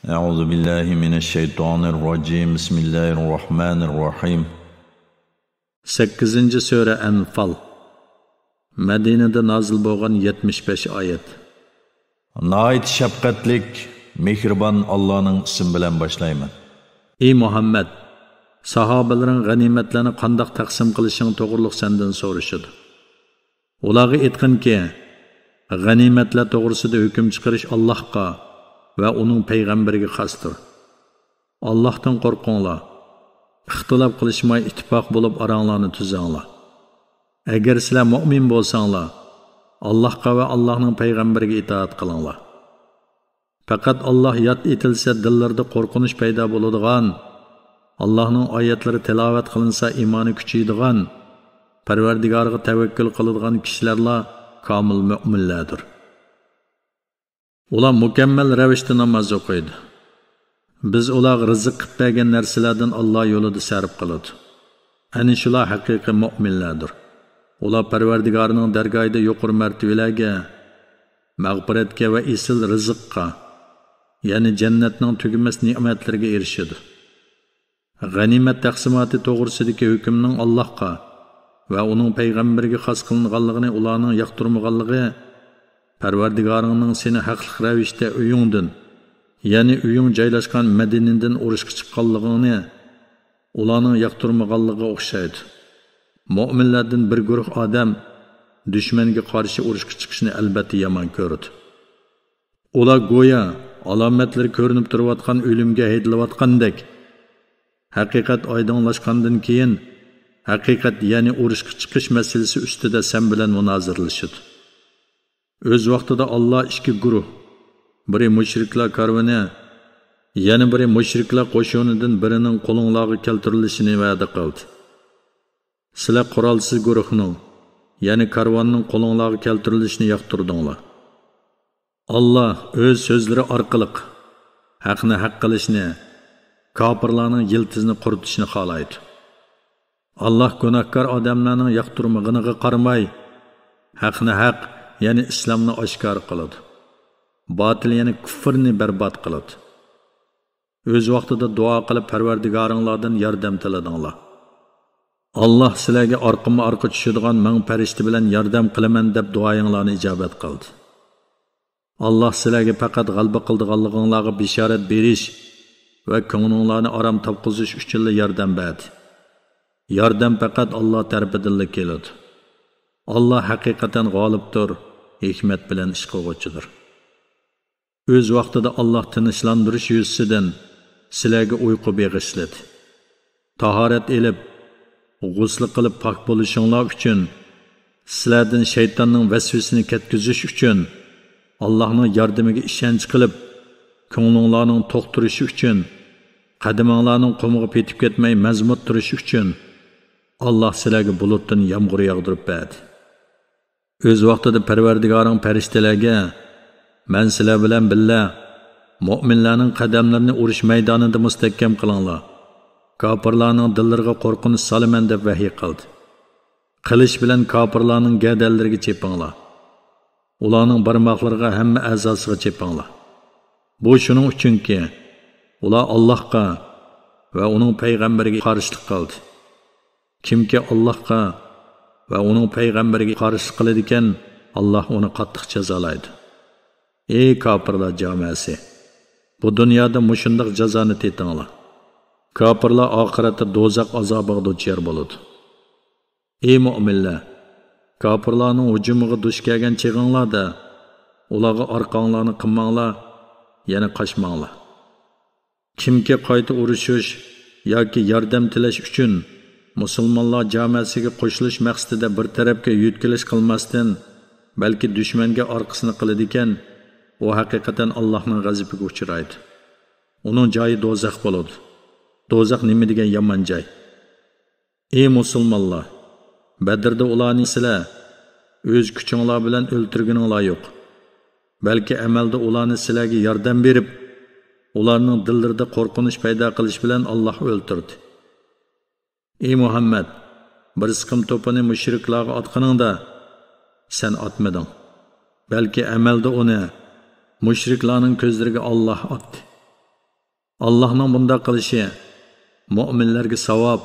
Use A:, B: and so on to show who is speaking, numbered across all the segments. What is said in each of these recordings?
A: أعوذ بالله من الشيطان الرجيم بسم الله الرحمن الرحيم
B: 8. Sura Anfal Madinada nazil bo'lgan 75 oyat.
A: Nəhayət şəfqətlik, mehriban Allah'ın ismi bilan başlayman.
B: Ey Muhammed, sahabələrin qanimatlarını qandaq taqsim qilishing to'g'riliq sendan so'rashadi. Ularga aytqinki, g'animatlar to'g'risida hukm chiqarish Allohga va uning payg'ambariga xosdir. Allohdan qo'rqinglar. İxtilof qilishmay ittifoq bo'lib aranglarni tuzinglar. Agar sizlar mu'min bo'lsanglar, Allohga va Allohning payg'ambariga itoat qilinglar. Faqat Alloh yod etilsa dillarda qo'rqinish paydo bo'ladigan, Allohning oyatlari tilovat qilinsa iymoni kuchaydigan, Parvardigorga tavakkul qiladigan kishilarla komil mu'minlardir. Ular mukammal ravishda namoz o'qiydi. Biz ularga rizq qilib bergan narsalardan Alloh yo'lida sarf qiladi. Ana shular haqiqiy mu'minlardir. Ular Parvardigorning dargohida yuqori martabalarga, mag'firatga va esil rizqqa, ya'ni jannatning tugamas ne'matlariga erishadi. G'animat taqsimoti to'g'risidagi hukmning Allohga va uning payg'ambariga xos qilinganligini ularning yoqtirmaganligi, Parvardigoringning seni haqli ravishda uyingdan, ya'ni uying joylashgan Madinadan urushga chiqqanligini ularning yoqtirmaganligiga o'xshaydi. Mu'minlardan bir guruh odam dushmanga qarshi urushga chiqishni albatta yomon ko'rdi. Ular go'yo alomatlar ko'rinib turayotgan o'limga haydalayotgandek, haqiqat oydinlashgandan keyin haqiqat ya'ni urushga chiqish masalasi ustida sen bilan munoziralashadi. O'z vaqtida Alloh ikki guruh, biri mushriklar karvoni, yana biri mushriklar qo'shinidan birining qo'linglarga keltirilishini va'da qildi. Sizlar qurolsiz guruhning, ya'ni karvonning qo'linglarga keltirilishini yoqtirdinglar. Alloh o'z so'zlari orqali haqni haq qilishni, kofirlarning yiltizini quritishni xohlaydi. Alloh gunohkor odamlarning yoqtirmag'iniga qaramay, haqni haq, ya'ni islomni oshkor qiladi. Batil ya'ni kufrni barbod qiladi. O'z vaqtida duo qilib Parvardigoringlardan yordam tiladinglar. Alloh sizlarga orqama-orqa tushadigan ming farishta bilan yordam qilaman deb duoyinglarni ijobat qildi. Alloh sizlarga faqat g'alaba qildiganliginglarga bishorat berish va ko'nglinglarni orom topqizish uchun yordam berdi. Yordam faqat Alloh tarafidan keladi. Alloh haqiqatan g'olibdir, hikmat bilan ish qiluvchidir. O'z vaqtida Alloh tinchlantirish yuzasidan sizlarga uyqu beg'ishladi. Tahorat elib, g'usl qilib pok bo'lishinglar uchun, sizlardan shaytonning vasvasini ketkizish uchun, Allohning yordamiga ishonch qilib, ko'nglinglarning to'xtirishi uchun, qadaminglarning qumiga petib ketmay mazmut turishi uchun Alloh sizlarga bulutdan yomg'ir yog'dirib berdi. O'z vaqtida Parvardigoring farishtalarga, men sizlar bilan birga mu'minlarning qadamlarini urush maydonida mustahkam qilinglar. Kofirlarning dillariga qo'rqinish solaman deb vahiy qildi. Qilich bilan kofirlarning gadallariga chepinglar. Ularning barmoqlariga hamma a'zosiga chepinglar. Bu shuning uchunki ular Allohga va uning payg'ambariga qarshilik qildi. Kimki Allohga va uning payg'ambariga qarshilik qiladi ekan, Alloh uni qattiq jazolaydi. Ey kofirlar jamoasi, bu dunyoda mushundoq jazoni tetinglar. Kofirlar oxiratda do'zax azobiga duchor bo'ladi. Ey mu'minlar, kofirlarning hujumiga duch kelgan chig'inglarda ularga orqanglarni qilmanglar, yana qochmanglar. Kimki qayta urushish yoki yordam tilash uchun musulmonlar jamoasiga qo'shilish maqsadida bir tarafga yutkilish qilmasdan, balki dushmanga orqasini qiladi ekan, u haqiqatan Allohning g'azabiga uchraydi. Uning joyi do'zax bo'ladi. Do'zax nima degan yomon joy. Ey musulmonlar, Badrda ularni sizlar o'z kuchinglar bilan o'ltirganinglar yo'q. Balki amalda ularni sizlarga yordam berib, ularning dillarida qo'rqinish paydo qilish bilan Alloh o'ltirdi. Ey Muhammad, bir siqim to'pini mushriklarga otganingda sen otmading. Balki amalda uni mushriklarning ko'zlariga Alloh otdi. Allohning bunday qilishi mu'minlarga savob,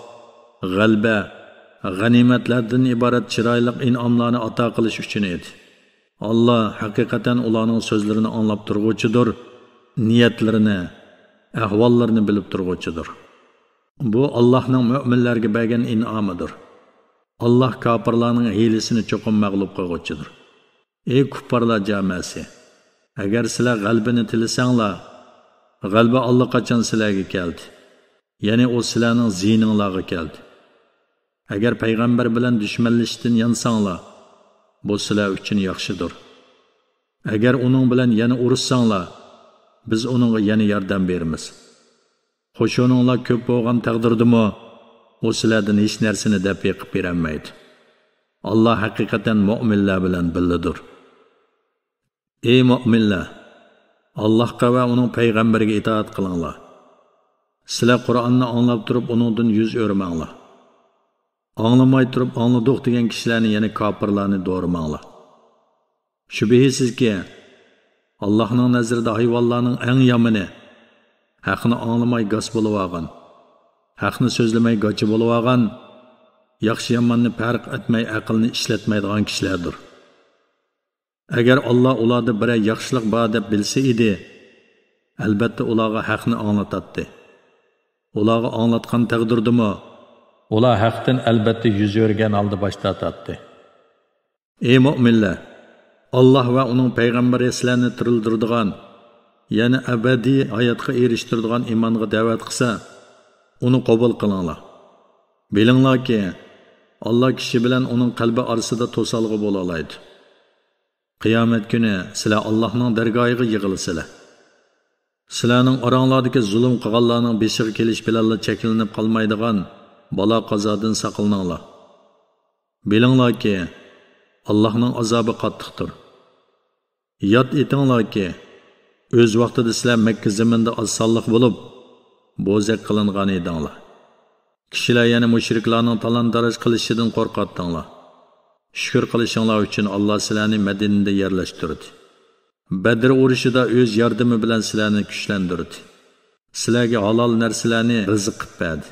B: g'alaba, g'animatlardan iborat chiroyli in'omlarni ato qilish uchun edi. Allah haqiqatan ularning so'zlarini anglab turg'uchidir, niyatlarini, ahvollarini bilib turg'uchidir. Bu Allohning mu'minlarga bergan in'omidir. Allah kafirlarning hiylasini cho'qim mag'lub qilg'uchidir. Ey kuffarlar jamasi, agar sizlar g'albini tilasanglar, g'alba allaqachon sizlarga keldi. Ya'ni u sizlarning ziyninglarga keldi. Agar payg'ambar bilan dushmanlashishdan yansanglar, bu sizlar uchun yaxshidir. Agar uning bilan yana urushsanglar, biz uningga yana yordam beramiz. Qo'shininglar ko'p bo'lgan taqdirdami, u sizlardan hech narsani daf qilib berolmaydi. Allah haqiqatan mu'minlar bilan birlidir. Ey mu'minlar, Allohga va uning payg'ambariga itoat qilinglar. Sizlar Qur'onni anglab turib, uningdan yuz o'rmanglar. Anglamay turib, angladik degan kishilarni, ya'ni kofirlarni do'rimanglar. Shubhisizki, Allohning nazarida hayvonlarning eng yomoni haqni anglamay g'as bo'lib olgan, haqni so'zlamay gochi bo'lib olgan, yaxshi yomonni farq etmay aqlni ishlatmaydigan kishilardir. Agar Alloh ularda bir yaxshilik bor deb bilsa edi, albatta ularga haqni anglatadi. Ularga anglatgan taqdirdimi, ular haqdan albatta yuz o'rgan holda bosh tortadi. Ey mu'minlar, Allah va uning payg'ambari sizlarni tirildiradigan, ya'ni abadiy hayotga erishtiradigan iymonga da'vat qilsa, uni qabul qilinglar. Bilinglarki, Allah kishi bilan uning qalbi orasida to'salg'i bo'la oladi. Qiyomat kuni sizlar Allohning dargohiga yig'ilasizlar. Sizlarning oranglardagi zulm qilganlarning beshiga kelish bilan cheklanib qolmaydigan balo qazodan saqlaninglar. Bilinglarki, Allohning azobi qattiqdir. Yod etinglarki, o'z vaqtida sizlar Makka zaminida osonlik bo'lib, bo'zak qilingan edinglar. Kishilar yana mushriklarning talon-taroj qilishidan qo'rqatdinglar. Shukr qilishinglar uchun Alloh sizlarni Madinada yerlashtirdi. Badr urushida o'z yordami bilan sizlarni kuchlantirdi. Sizlarga halol narsalarni rizq qilib berdi.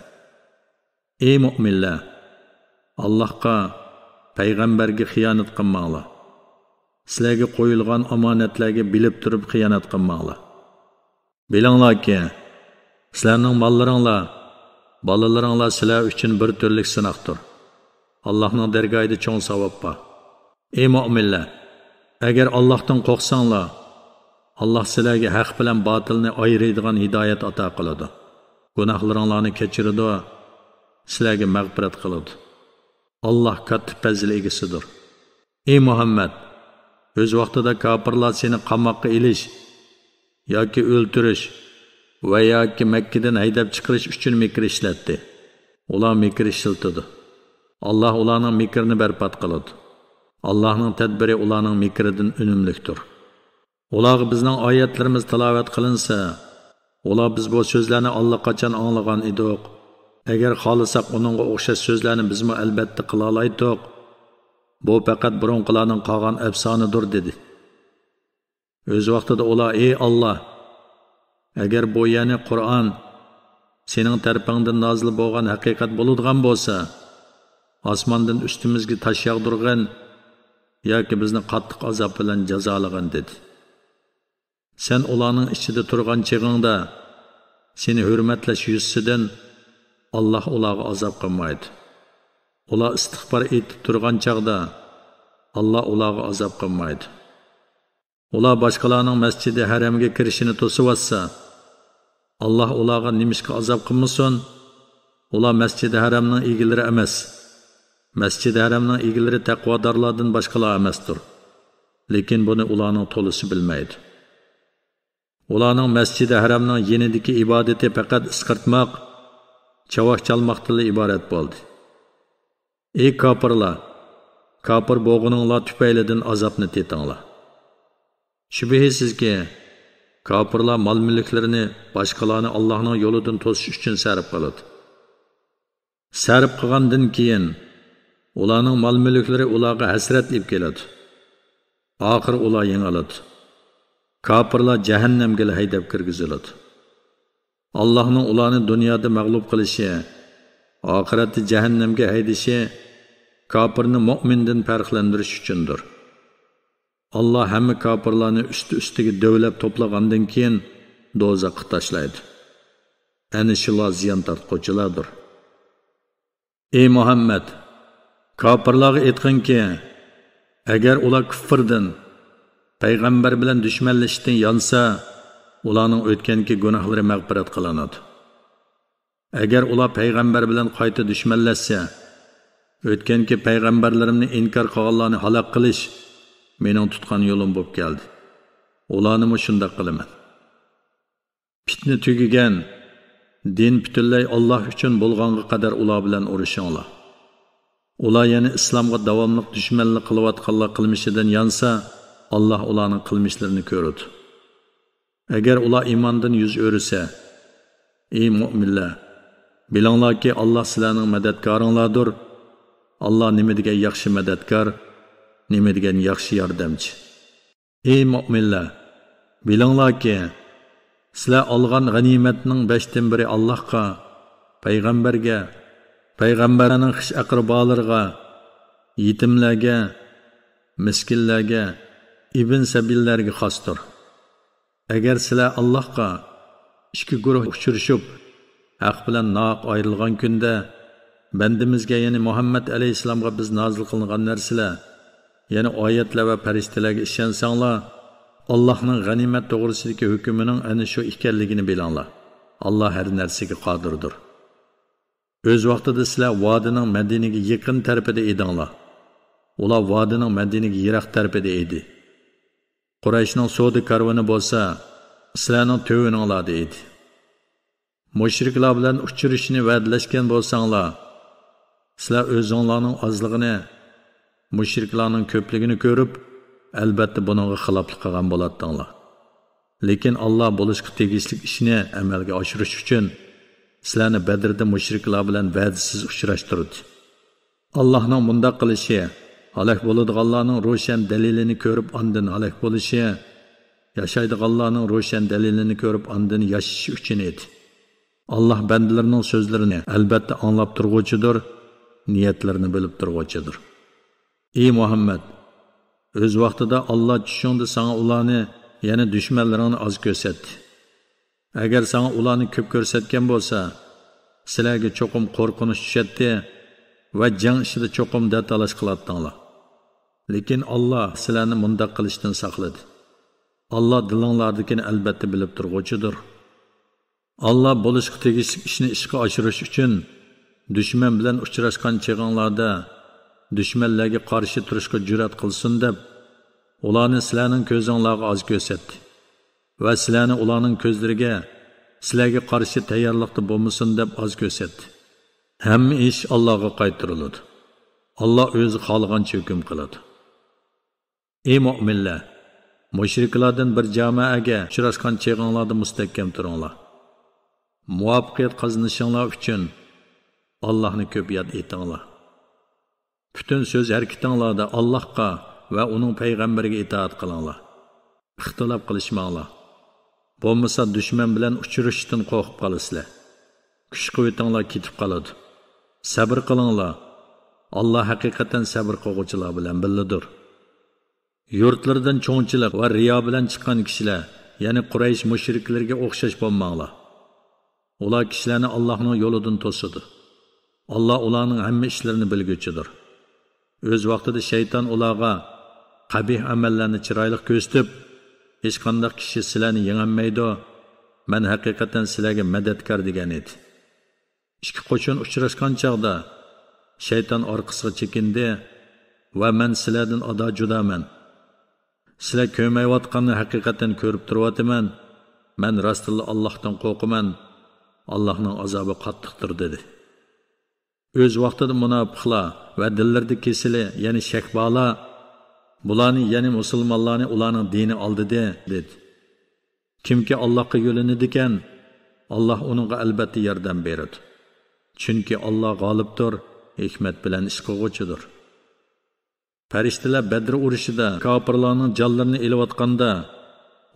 B: Ey mu'minlar, Allohga, payg'ambarga xiyonat qilmanglar. Sizlarga qo'yilgan omonatlarga bilib turib xiyonat qilmanglar. Bilinglarki, sizlarning mollaringlar, bolalaringlar sizlar uchun bir turlik sinoqdir. Allohning dargohida cho'ng savob bor. Ey mu'minlar, agar Allohdan qo'rqsanglar, Alloh sizlarga haq bilan botilni ayiradigan hidoyat ato qiladi. Gunohlaringlarni kechiradi, sizlarga mag'firat qiladi. Allah katta fazil egasidir. Ey Muhammad, o'z vaqtida kofirlar seni qamoqqa ilish yoki o'ldirish va yoki Makkadan haydab chiqarish uchun mikr ishlatdi. Ular mikr ishlatdi. Allah ularning mikrini barbod qiladi. Allohning tadbiri ularning mikridan unumlikdir. Ularga bizning oyatlarimiz tilovat qilinsa, ular biz bu so'zlarni allaqachon anglagan edik. Agar xohlasak uningga o'xshash so'zlarni bizmi albatta qila olaydik. Bu faqat burunqilarning qolgan afsonadir dedi. O'z vaqtida ular, ey Alloh, agar bu ya'ni Qur'on sening tarafingdan nozil bo'lgan haqiqat bo'ladigan bo'lsa, osmondan ustimizga tosh yog'dirgan yoki bizni qattiq azob bilan jazolagan dedi. Sen ularning ichida turgan chig'ingda seni hurmatlash yuzsidan Allah ularga azob qilmaydi. Ular istig'for etib turgan chaqda Allah ularga azob qilmaydi. Ular boshqalarning masjidi haramga kirishini to'sib atsa, Allah ularga nimishga azob qilmasin? Ular masjidi haramning egilari emas. Masjidi haramning egilari taqvodorlardan boshqalar emasdir. Lekin buni ularning to'lisi bilmaydi. Ularning masjidi haramning yenidagi ibodati faqat isqirtmoq, chavoq chalmoqdan iborat bo'ldi. Ey kofirlar, kofir bo'lguninglar tufaylidan azobni tetinglar. Shubhisizki, kofirlar mol-mulklarini boshqalarni Allohning yo'lidan to'sish uchun sarf qiladi. Sarf qilgandan keyin ularning mol-mulklari ularga hasrat ib keladi. Oxir ular yengiladi. Kofirlar jahannamga haydab kirgiziladi. Allohning ularni dunyoda mag'lub qilishi, oxiratda jahannamga haydishi kofirni mu'mindan farqlantirish uchundir. Allah hamma kofirlarni üstü-üstiga dövlab to'plagandan keyin do'zaxga tashlaydi. Ana shular ziyon tortquchilardir. Ey Muhammad, kofirlarga aytqinki, agar ular kufrdan, payg'ambar bilan dushmanlashishdan yonsa, ularning o'tganki gunohlari mag'firat qilinadi. Agar ular payg'ambar bilan qayta dushmanlashsa, o'tganki payg'ambarlarimni inkor qilganlarni halok qilish mening tutgan yo'lim bo'lib keldi. Ularni shunday qilaman. Fitna tugigan, din butunlay Alloh uchun bo'lganga qadar ular bilan urushinglar. Ular yana islomga davomli dushmanlik qilayotganlar qilmishidan yonsa, Alloh ularning qilmishlarini ko'radi. Agar ular iymondan yuz o'risa, ey mu'minlar, bilinglarki Alloh sizlarning madadkoringlardir. Allah nima degan yaxshi madadkor, nima degan yaxshi yordamchi. Ey mu'minlar, bilinglarki sizlar olgan g'animatning 5dan biri Allohga, payg'ambarga, payg'ambarning xish aqrabolariga, yetimlarga, miskinlarga, ibn sabillarga xosdir. Agar sizlar Allohga ikki guruh uchrashib, haq bilan noq ayrilgan kunda bandimizga, ya'ni Muhammad alayhisalomga biz nozil qilingan narsalar, ya'ni oyatlar va farishtalarga ishonsanglar, Allohning g'animat to'g'risidagi hukmining ana shu ekanligini bilinglar. Alloh har narsaga qodirdir. O'z vaqtida sizlar vodining Madinaga yaqin tarafida edinglar. Ular vodining Madinaga yiroq tarafida edi. Qurayshning savdo karvoni bo'lsa, sizlarning to'vininglarda edi. Mushriklar bilan uchrashishni va'dalashgan bo'lsanglar, sizlar o'zinglarning ozligini, mushriklarning ko'pligini ko'rib, albatta buningga xiloflik qilgan bo'lardinglar. Lekin Alloh bo'lishga tegishli ishni amalga oshirish uchun sizlarni Badrda mushriklar bilan va'dasiz uchrashtirdi. Allohning bunday qilishi, halok bo'ladiganlarning ro'shan dalilini ko'rib ondan halok bo'lishi, yashaydiganlarning ro'shan dalilini ko'rib ondan yashashi uchun edi. Allah bandalarining so'zlarini albatta anglab turg'uchidir, niyatlarini bilib turg'uchidir. Ey Muhammad, o'z vaqtida Allah tushungda sana ularni, ya'ni dushmanlaringni oz ko'rsatdi. Agar sana ularni ko'p ko'rsatgan bo'lsa, sizlarga cho'qim qo'rqinish tushadi va jang ishida cho'qim datalash qiladinglar. Lekin Allah sizlarni mundaq qilishdan saqladi. Allah dilinglardagini albatta bilib turg'uchidir. Allah bo'lishga tegishli ishni ishga oshirish uchun dushman bilan uchrashgan cheg'inglarda dushmanlarga qarshi turishga jur'at qilsin deb ularni sizlarning ko'zinglarga oz ko'rsatdi va sizlarni ularning ko'zlariga sizlarga qarshi tayyorlikda bo'lmasin deb oz ko'rsatdi. Hamma ish Allohga qaytariladi. Allah o'zi xohlagancha hukm qiladi. Ey mu'minlar, mushriklardan bir jamoaga uchrashgan cheg'inglarda mustahkam turinglar. Muvaffaqiyat qozonishinglar uchun Allohni ko'p yod etinglar. Bütün söz harakatinglarda Allohga va uning payg'ambariga itoat qilinglar. Ixtilof qilishmanglar. Bo'lmasa dushman bilan uchrashishdan qo'rqib qolasizlar. Kuch-quvvatinglar ketib qoladi. Sabr qilinglar. Alloh haqiqatan sabr qiluvchilar bilan birlidir. Yurtlardan cho'ngchilik va riyo bilan chiqqan kishilar, ya'ni Quraysh mushriklarga o'xshash bo'lmanglar. Ular kishilarni Allohning yo'lidan to'sadi. Allah ularning hamma ishlarini bilguchidir. O'z vaqtida shayton ularga qabih amallarni chiroyli ko'rsatib, hech qanday kishi sizlarni yengolmaydi, men haqiqatan sizlarga madadkor degan edi. Ikki qo'shin uchrashgan chaqda shayton orqasiga chekindi va men sizlardan ado judaman. Sizlar ko'mayotganni haqiqatan ko'rib turibman. Men rostilla Allohdan qo'rqaman. Allohning azobi qattiqdir dedi. O'z vaqtida munofiqlar va dillarda kesili, ya'ni shakbolar bularni, ya'ni musulmonlarni ularning dini oldida dedi. Kimki Allohga yo'linadi ekan, Alloh uningga albatta yordam beradi. Chunki Alloh g'olibdir, hikmat bilan ish qiluvchidir. Farishtalar Badr urushida kofirlarning jonlarini elayotganda,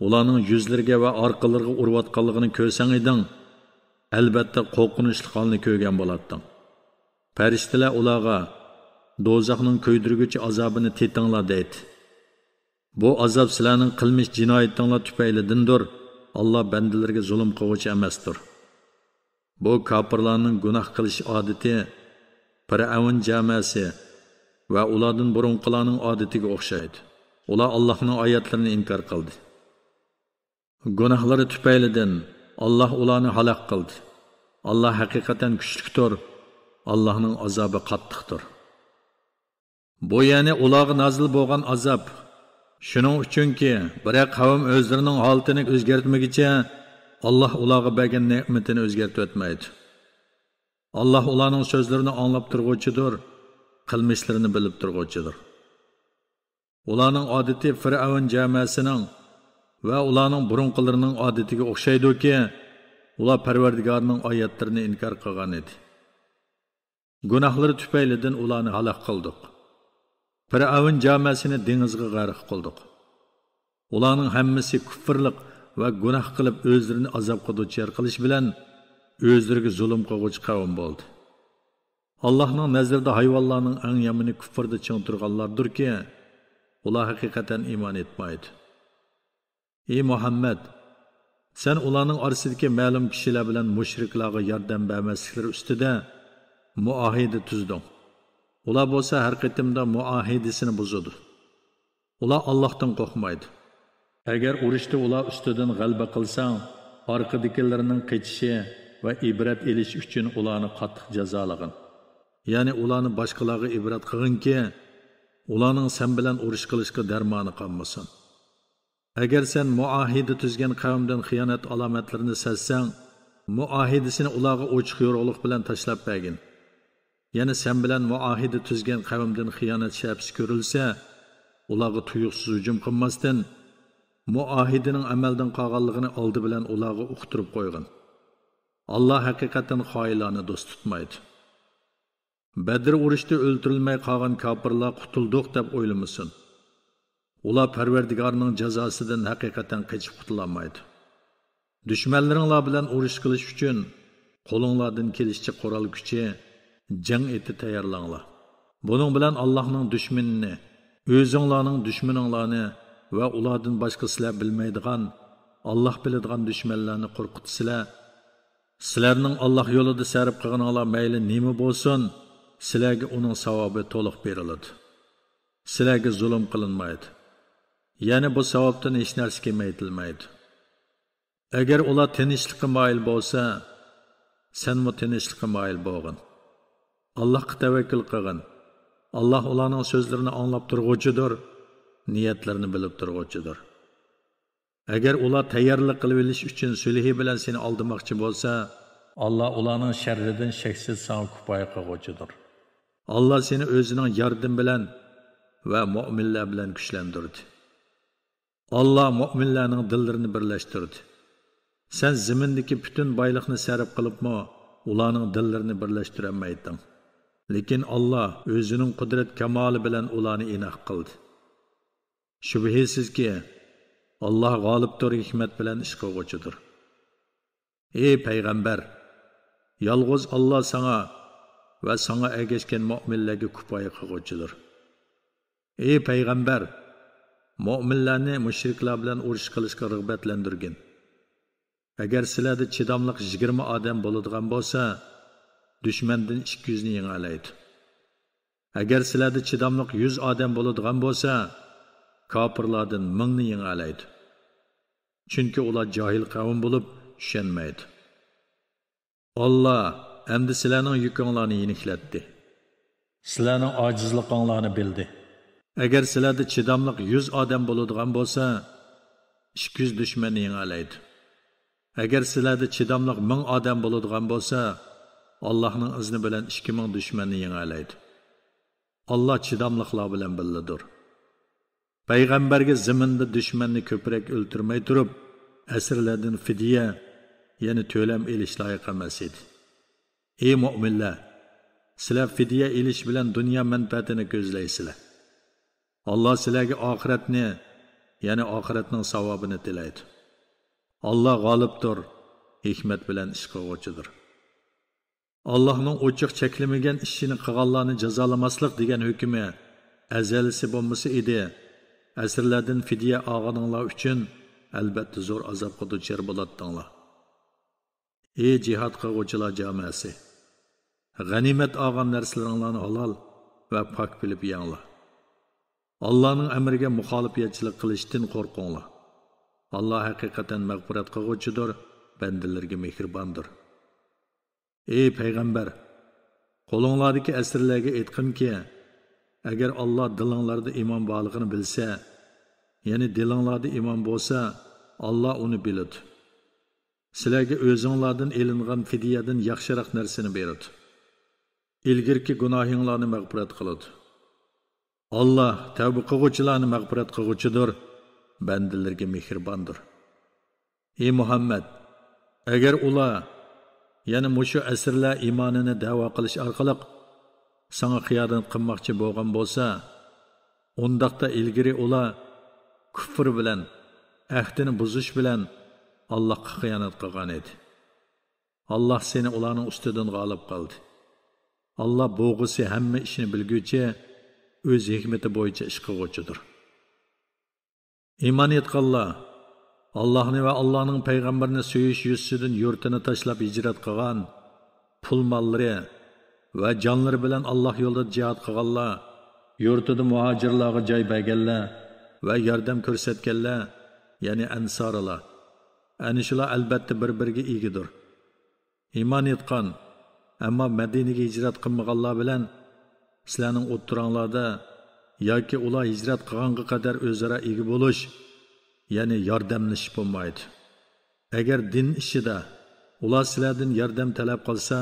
B: ularning yuzlariga va orqalariga urayotganligini ko'rsang eding, albatta qo'rqinchli holni ko'rgan bo'larding. Farishtalar ularga do'zaxning ko'ydirguchi azobini tetinglar deydi. Bu azob sizlarning qilmish jinoyatinglar tufaylidandir. Allah bandalarga zulm qiluvchi emasdir. Bu kofirlarning gunoh qilish odati Fir'avn jamasi va ulardan burunqilarning odatiga o'xshaydi. Ular Allohning oyatlarini inkor qildi. Gunohlari tufaylidan Allah ularni halok qildi. Allah haqiqatan kuchlidir. Allahning azobi qattiqdir. Bu ya'ni ularga nozil bo'lgan azob. Shuning uchunki, biroq qavm o'zlarining holatini o'zgartmagicha Allah ularga bergan ne'matini o'zgartib o'tmaydi. Allah ularning so'zlarini anglab turg'uvchidir, qilmishlarini bilib turg'uvchidir. Ularning odati Fir'avn jamasining va ularning burunqilarining odatiga o'xshaydi-ki, ular Parvardigorning oyatlarini inkor qilgan edi. Gunohlari tufaylidan ularni halok qildik. Fir'avn jamasini dengizga g'arq qildik. Ularning hammasi kufrlik va gunoh qilib o'zlarini azobga duchor qilish bilan o'zlariga zulm qiluvchi qavm bo'ldi. Allohning nazarida hayvonlarning eng yomoni kufrda ching turganlardirki, ular haqiqatan iymon etmaydi. Ey Muhammad, sen ularning orasidagi ma'lum kishilar bilan mushriklarga yordam bermasliklar ustida muahida tuzding. Ular bo'lsa har qitimda muahidasini buzadi. Ular Allohdan qo'rqmaydi. Agar urushda ular ustidan g'alaba qilsang, orqadagilarning qichishi va ibrat elish uchun ularni qattiq jazolagin. Ya'ni ularni boshqalarga ibrat qilginki, ularning sen bilan urush qilishga darmoni qolmasin. Agar sen muahida tuzgan qavmdan xiyonat alomatlarini sezsang, muahidasini ularga ochiq yo'rg'liq bilan tashlab bergin. Ya'ni sen bilan muahida tuzgan qavmdan xiyonat shapsi ko'rilsa, ularga tuyuqsiz hujum qilmasdan muahidining amaldan qolganligini oldi bilan ularga uqtirib qo'ygin. Allah haqiqatan xoinlarni do'st tutmaydi. Badr urushda o'ldirilmay qolgan kofirlar qutuldik deb o'ylamasin. Ular Parvardigorning jazosidan haqiqatan qochib qutulolmaydi. Dushmanlaringlar bilan urush qilish uchun qo'linglardan kelishicha qurol kuchi, jang eti tayyorlanglar. Buning bilan Allohning dushmanini, o'zinglarning dushmaninglarni va ulardan boshqa sizlar bilmaydigan, Allah biladigan dushmanlarni qo'rqitisizlar. Sizlarning Alloh yo'lida sarf qilganinglar mayli nima bo'lsin, sizlarga uning savobi to'liq beriladi. Sizlarga zulm qilinmaydi. Ya'ni bu savobdan hech narsa kemaytilmaydi. Agar ular tinchlikka moyil bo'lsa, sen mu tinchlikka moyil bo'lgin. Allohga tavakkul qilgin. Allah ularning so'zlarini anglab turg'uvchidir, niyatlarini bilib turg'uvchidir. Agar ular tayyorlik qilib olish uchun sulhi bilan seni oldirmoqchi bo'lsa, Allah ularning sharridan shaksiz sana kifoya qiluvchidir. Allah seni o'zining yordam bilan va mu'minlar bilan kuchlantirdi. Allah mu'minlarning dillarini birlashtirdi. Sen zimindagi butun boylikni sarf qilibmi, ularning dillarini birlashtira olmayding. Lekin Allah o'zining qudrat kamoli bilan ularni inoq qildi. Shubhisizki, Allah g'olibdir, hikmat bilan ish qiluvchidir. Ey payg'ambar, yolg'iz Allah sana va sana ergashgan mu'minlarga kifoya qiluvchidir. Ey payg'ambar, mu'minlarni mushriklar bilan urush qilishga rag'batlantirgin. Agar sizlarda chidamliq 20 odam bo'ladigan bo'lsa, dushmandan 200 ni yengalaydi. Agar sizlarda chidamliq 100 odam bo'ladigan bo'lsa, kofirlardan 1000 ni yengalaydi. Chunki ular jahil qavm bo'lib tushunmaydi. Allah endi sizlarning yukinglarni yeniklatdi. Sizlarning ojizliklaringizni bildi. Agar sizlarda chidamliq 100 odam bo'ladigan bo'lsa, 200 dushmanni yengalaydi. Agar sizlarda chidamliq 1000 odam bo'ladigan bo'lsa, Allohning izni bilan 2000 dushmanni yengalaydi. Allah chidamliqlar bilan billadir. Payg'ambarga zaminda dushmanni ko'proq o'ltirmay turib, asrlardan fidya, ya'ni to'lam elish loyiq emas edi. Ey mu'minlar, sizlar fidya elish bilan dunyo manfaatini ko'zlaysizlar. Allah sizlarga oxiratni, ya'ni oxiratning savobini tilaydi. Allah g'olibdir, hikmat bilan ish qiluvchidir. Allohning ochiq cheklamagan ishini qilganlarni jazolamaslik degan hukmi azalisi bo'lmasa edi. Asrlardan fidya olganinglar uchun albatta zo'r azobga duchor bo'ladinglar. Ey jihad qiluvchilar jamoasi, g'animat olgan narsalaringlarni halol va pok bilib yenglar. Allohning amriga muxolifatchilik qilishdan qo'rqinglar. Alloh haqiqatan mag'firat qiluvchidir, bandalarga mehribondir. Ey payg'ambar, qo'linglardagi asirlarga aytqinki, agar Alloh dilinglarda iymon borligini bilsa, ya'ni dilinglarda iymon bo'lsa, Alloh uni biladi. Sizlarga o'zinglardan elingan fidyadan yaxshiroq narsani beradi. Ilgirki gunohinglarni mag'firat qiladi. Alloh tavba qiluvchilarni mag'firat qiluvchidir, bandalarga mehribondir. Ey Muhammad, agar ular ya'ni mushu asrlar iymonini da'vo qilish orqali sana xiyonat qilmoqchi bo'lgan bo'lsa, undaqda ilgari ular kufr bilan, ahdini buzish bilan Allohga xiyonat qilgan edi. Alloh seni ularning ustidan g'olib qildi. Alloh bo'g'isi hamma ishni bilguvchi, o'z hikmati bo'yicha ish qiluvchidir. Iymon etganlar, Allohni va Allohning payg'ambarini suyish yuzidan yurtini tashlab hijrat qilgan, pul mollari va jonlari bilan Alloh yo'lida jihad qilganlar, yurtida muhojirlarga joy berganlar va yordam ko'rsatganlar, ya'ni ansorlar. Ana shular albatta bir-biriga egidir. Iymon etgan, ammo Madinaga hijrat qilmaganlar bilan sizlarning o'ttiranglarda yoki ular hijrat qilganga qadar o'zaro ega bo'lish, ya'ni yordamlashib bo'lmaydi. Agar din ishida ular sizlardan yordam talab qilsa,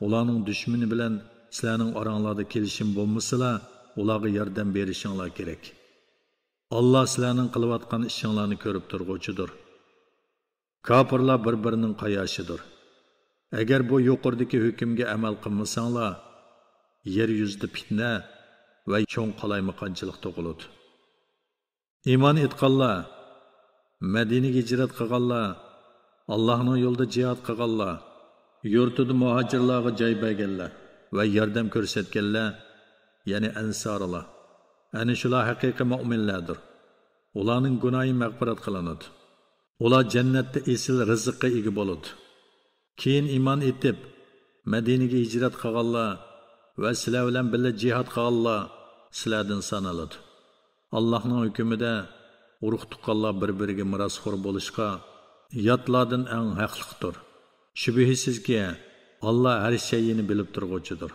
B: ularning dushmani bilan sizlarning oranglarda kelishim bo'lmasa, ularga yordam berishinglar kerak. Alloh sizlarning qilayotgan ishinglarni ko'rib turg'uchidir. Kafirlar bir-birining qayoshidir. Agar bu yuqoridagi hukmga amal qilmasanglar, yer yuzida fitna va cho'ng qalaymaqonchilik tug'iladi. Iymon etganlar, Madinaga hijrat qilganlar, Allohning yo'lida jihad qilganlar, yurtida muhojirlarga joy berganlar va yordam ko'rsatganlar, ya'ni ansorlar. Ana shular haqiqiy mu'minlardir. Ularning gunohi mag'firat qilinadi. Ular jannatda esil rizqqa ega bo'ladi. Keyin iymon etib, Madinaga hijrat qilganlar va sizlar bilan birga jihad qilganlar sizlardan sanaladi. Allohning hukmida urug' tuqqanlar bir-biriga mirosxo'r bo'lishga yotlardan eng haqliqdir. Shubhisizki, Alloh har shayni bilib turg'uchidir.